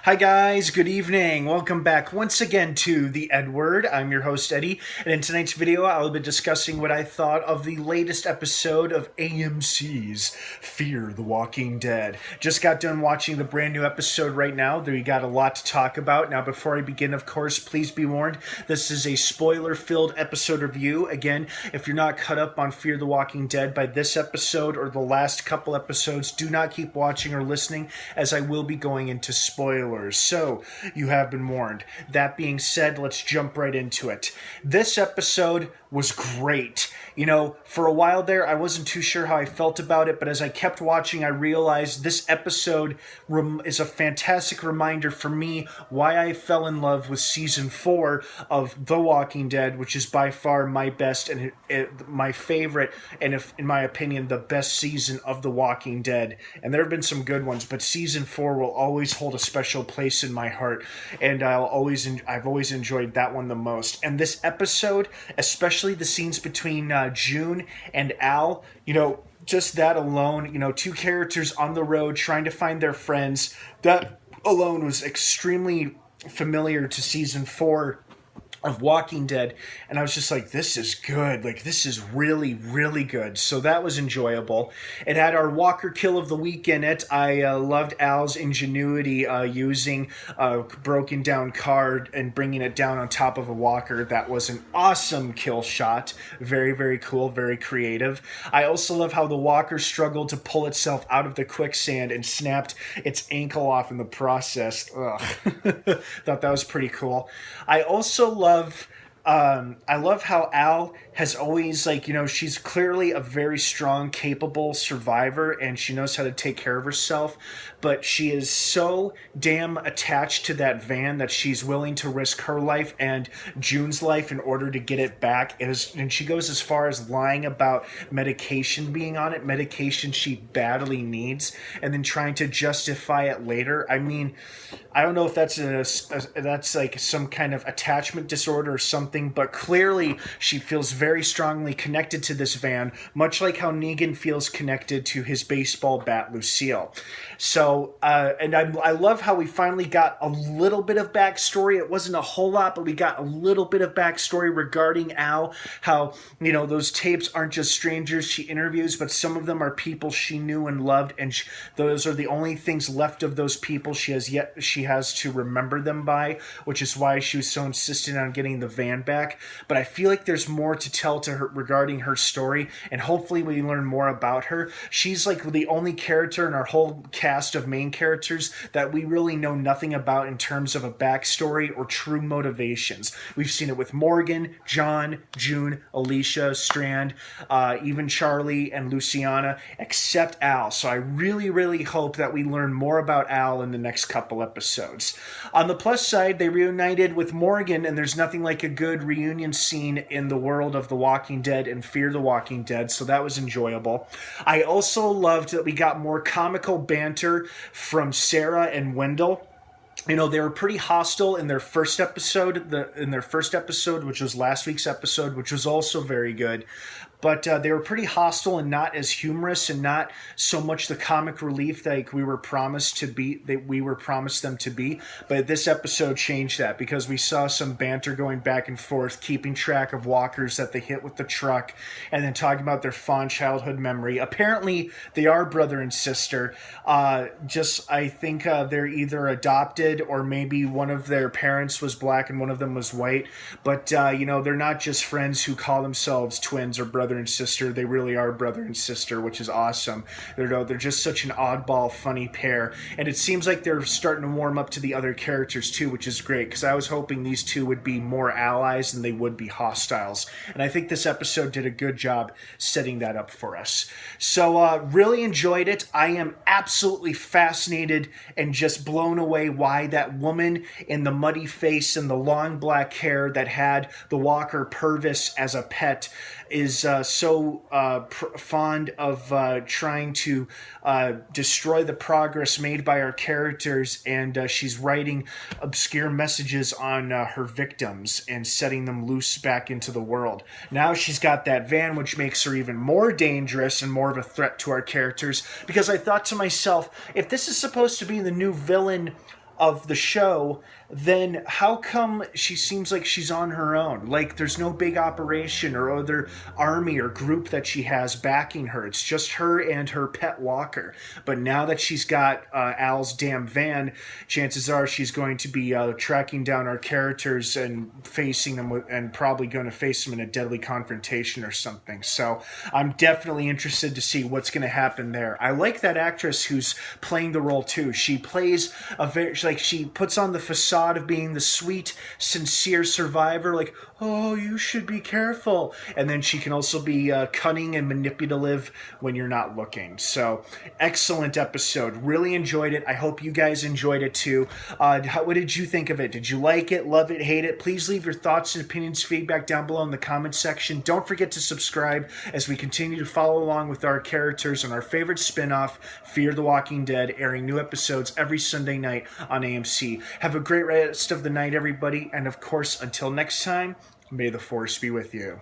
Hi guys, good evening. Welcome back once again to the EdWord. I'm your host Eddie, and in tonight's video I'll be discussing what I thought of the latest episode of AMC's Fear the Walking Dead. Just got done watching the brand new episode right now. We got a lot to talk about. Now before I begin, of course, please be warned, this is a spoiler-filled episode review. Again, if you're not caught up on Fear the Walking Dead by this episode or the last couple episodes, do not keep watching or listening, as I will be going into spoilers. So, you have been warned. That being said, let's jump right into it. This episode was great. You know, for a while there, I wasn't too sure how I felt about it, but as I kept watching, I realized this episode is a fantastic reminder for me why I fell in love with Season 4 of The Walking Dead, which is by far my best and my favorite, and if, in my opinion, the best season of The Walking Dead. And there have been some good ones, but Season 4 will always hold a special place in my heart, and I've always enjoyed that one the most. And this episode, especially the scenes between June and Al, you know, just that alone, you know, two characters on the road trying to find their friends, that alone was extremely familiar to Season 4 of Walking Dead, and I was just like, this is good. Like, this is really, really good. So that was enjoyable. It had our Walker kill of the week in it. I loved Al's ingenuity using a broken down car and bringing it down on top of a walker. That was an awesome kill shot. Very, very cool, very creative. I also love how the walker struggled to pull itself out of the quicksand and snapped its ankle off in the process. Ugh. Thought that was pretty cool. I also love how Al has always, like, you know, she's clearly a very strong, capable survivor, and she knows how to take care of herself, but she is so damn attached to that van that she's willing to risk her life and June's life in order to get it back. And she goes as far as lying about medication being on it, medication she badly needs, and then trying to justify it later. I mean, I don't know if that's like some kind of attachment disorder or something, but clearly she feels very strongly connected to this van, much like how Negan feels connected to his baseball bat, Lucille. So, and I love how we finally got a little bit of backstory. It wasn't a whole lot, but we got a little bit of backstory regarding Al, how, you know, those tapes aren't just strangers she interviews, but some of them are people she knew and loved, and those are the only things left of those people she has to remember them by, which is why she was so insistent on getting the van back. But I feel like there's more to tell to her regarding her story, and hopefully we learn more about her. She's like the only character in our whole cast of main characters that we really know nothing about in terms of a backstory or true motivations. We've seen it with Morgan, John, June, Alicia, Strand, even Charlie and Luciana, except Al. So I really, really hope that we learn more about Al in the next couple episodes. On the plus side, they reunited with Morgan, and there's nothing like a good reunion scene in the world of The Walking Dead and Fear the Walking Dead, so that was enjoyable. I also loved that we got more comical banter from Sarah and Wendell. You know, they were pretty hostile in their first episode, which was last week's episode, which was also very good. But they were pretty hostile and not as humorous, and not so much the comic relief that we were promised them to be. But this episode changed that, because we saw some banter going back and forth, keeping track of walkers that they hit with the truck, and then talking about their fond childhood memory. Apparently, they are brother and sister. I think they're either adopted, or maybe one of their parents was black and one of them was white. But you know, they're not just friends who call themselves twins or brother and sister. They really are brother and sister, which is awesome. They're just such an oddball, funny pair, and it seems like they're starting to warm up to the other characters too, which is great, because I was hoping these two would be more allies than they would be hostiles, and I think this episode did a good job setting that up for us. So really enjoyed it. I am absolutely fascinated and just blown away why that woman in the muddy face and the long black hair that had the walker Purvis as a pet is so fond of trying to destroy the progress made by our characters, and she's writing obscure messages on her victims and setting them loose back into the world. Now she's got that van, which makes her even more dangerous and more of a threat to our characters, because I thought to myself, if this is supposed to be the new villain of the show, then how come she seems like she's on her own? Like there's no big operation or other army or group that she has backing her. It's just her and her pet walker. But now that she's got Al's damn van, chances are she's going to be tracking down our characters and facing them and probably going to face them in a deadly confrontation or something. So I'm definitely interested to see what's going to happen there. I like that actress who's playing the role too. She plays a very, like, she puts on the facade of being the sweet, sincere survivor, like, oh, you should be careful. And then she can also be cunning and manipulative when you're not looking. So, excellent episode. Really enjoyed it. I hope you guys enjoyed it too. What did you think of it? Did you like it, love it, hate it? Please leave your thoughts and opinions, feedback down below in the comments section. Don't forget to subscribe as we continue to follow along with our characters on our favorite spin-off, Fear the Walking Dead, airing new episodes every Sunday night on AMC. Have a great rest of the night, everybody. And of course, until next time, may the Force be with you.